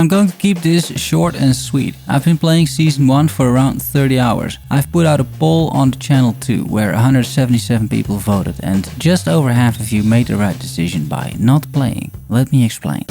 I'm going to keep this short and sweet. I've been playing Season 1 for around 30 hours. I've put out a poll on the channel too, where 177 people voted, and just over half of you made the right decision by not playing. Let me explain.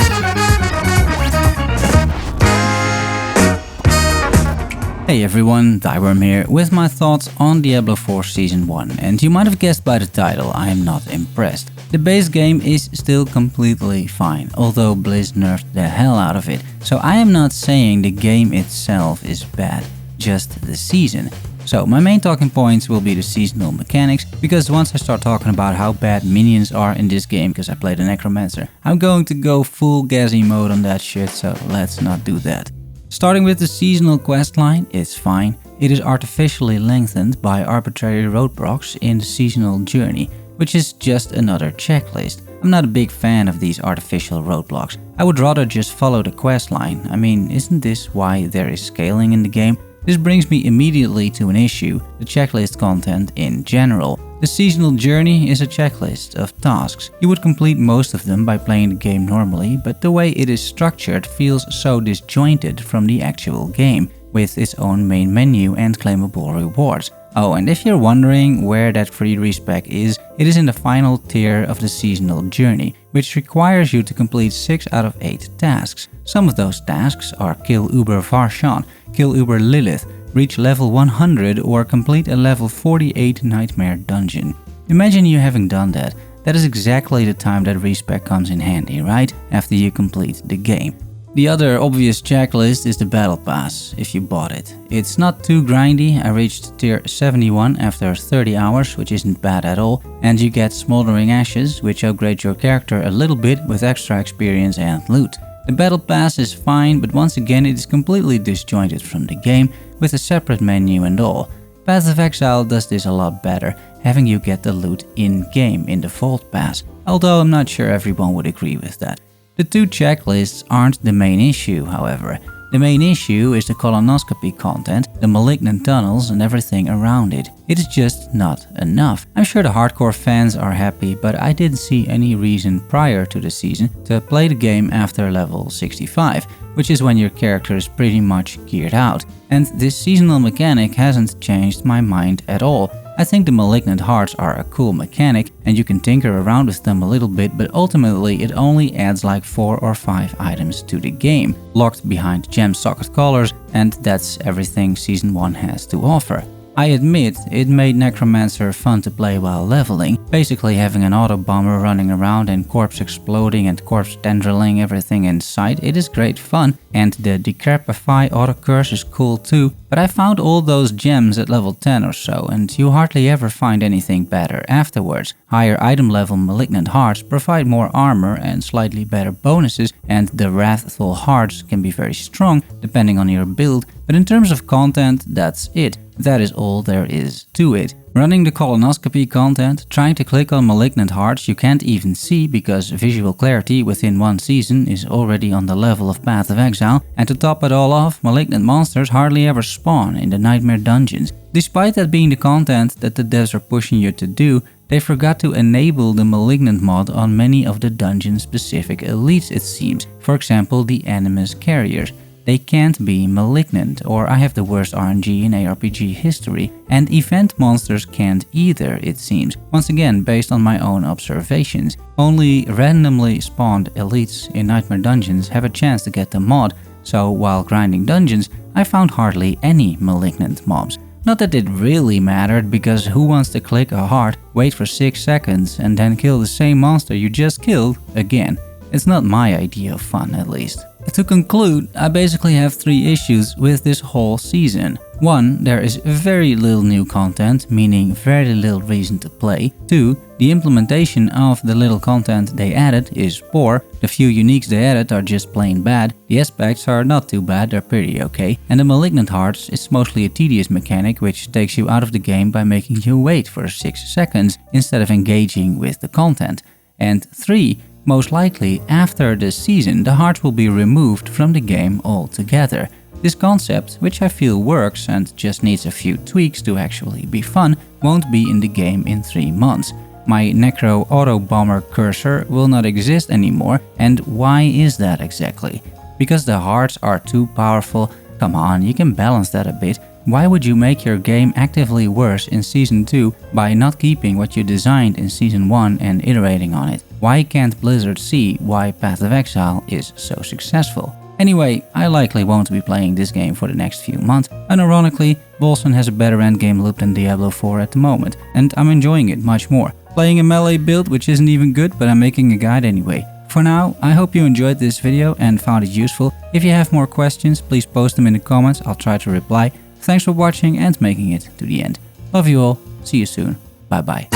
Hey everyone, Thyworm here, with my thoughts on Diablo 4 Season 1, and you might have guessed by the title, I am not impressed. The base game is still completely fine, although Blizz nerfed the hell out of it, so I am not saying the game itself is bad, just the season. So my main talking points will be the seasonal mechanics, because once I start talking about how bad minions are in this game, because I play the Necromancer, I'm going to go full Gazi mode on that shit, so let's not do that. Starting with the seasonal questline, it's fine. It is artificially lengthened by arbitrary roadblocks in the seasonal journey, which is just another checklist. I'm not a big fan of these artificial roadblocks. I would rather just follow the questline. I mean, isn't this why there is scaling in the game? This brings me immediately to an issue, the checklist content in general. The seasonal journey is a checklist of tasks. You would complete most of them by playing the game normally, but the way it is structured feels so disjointed from the actual game, with its own main menu and claimable rewards. Oh, and if you're wondering where that free respec is, it is in the final tier of the seasonal journey, which requires you to complete 6 out of 8 tasks. Some of those tasks are kill Uber Varshan, kill Uber Lilith, reach level 100 or complete a level 48 nightmare dungeon. Imagine you having done that. That is exactly the time that respec comes in handy, right? After you complete the game. The other obvious checklist is the battle pass, if you bought it. It's not too grindy. I reached tier 71 after 30 hours, which isn't bad at all, and you get Smoldering Ashes, which upgrade your character a little bit with extra experience and loot. The battle pass is fine, but once again it is completely disjointed from the game, with a separate menu and all. Path of Exile does this a lot better, having you get the loot in-game in the Vault Pass, although I'm not sure everyone would agree with that. The two checklists aren't the main issue, however. The main issue is the Colonoscopy content, the malignant tunnels and everything around it. It is just not enough. I'm sure the hardcore fans are happy, but I didn't see any reason prior to the season to play the game after level 65, which is when your character is pretty much geared out. And this seasonal mechanic hasn't changed my mind at all. I think the Malignant Hearts are a cool mechanic and you can tinker around with them a little bit, but ultimately it only adds like 4 or 5 items to the game, locked behind gem socket collars, and that's everything Season 1 has to offer. I admit, it made Necromancer fun to play while leveling, basically having an auto bomber running around and corpse exploding and corpse tendriling everything in sight. It is great fun, and the Decrepify auto curse is cool too, but I found all those gems at level 10 or so, and you hardly ever find anything better afterwards. Higher item level Malignant Hearts provide more armor and slightly better bonuses, and the Wrathful Hearts can be very strong depending on your build, but in terms of content, that's it. That is all there is to it. Running the Colonoscopy content, trying to click on Malignant Hearts you can't even see because visual clarity within one season is already on the level of Path of Exile, and to top it all off, malignant monsters hardly ever spawn in the Nightmare dungeons. Despite that being the content that the devs are pushing you to do, they forgot to enable the Malignant mod on many of the dungeon-specific elites it seems, for example the Animus Carriers. They can't be malignant, or I have the worst RNG in ARPG history, and event monsters can't either, it seems, once again based on my own observations. Only randomly spawned elites in Nightmare dungeons have a chance to get the mod, so while grinding dungeons, I found hardly any malignant mobs. Not that it really mattered, because who wants to click a heart, wait for 6 seconds, and then kill the same monster you just killed again? It's not my idea of fun, at least. To conclude, I basically have 3 issues with this whole season. 1. There is very little new content, meaning very little reason to play. 2. The implementation of the little content they added is poor. The few uniques they added are just plain bad. The aspects are not too bad, they're pretty okay. And the Malignant Hearts is mostly a tedious mechanic which takes you out of the game by making you wait for 6 seconds instead of engaging with the content. And 3. Most likely, after this season, the hearts will be removed from the game altogether. This concept, which I feel works and just needs a few tweaks to actually be fun, won't be in the game in 3 months. My Necro Auto Bomber cursor will not exist anymore, and why is that exactly? because the hearts are too powerful. Come on, you can balance that a bit. Why would you make your game actively worse in Season 2 by not keeping what you designed in Season 1 and iterating on it? Why can't Blizzard see why Path of Exile is so successful? Anyway, I likely won't be playing this game for the next few months, and ironically, Volson has a better endgame loop than Diablo 4 at the moment, and I'm enjoying it much more. Playing a melee build which isn't even good, but I'm making a guide anyway. For now, I hope you enjoyed this video and found it useful. If you have more questions, please post them in the comments, I'll try to reply. Thanks for watching and making it to the end. Love you all, see you soon, bye bye.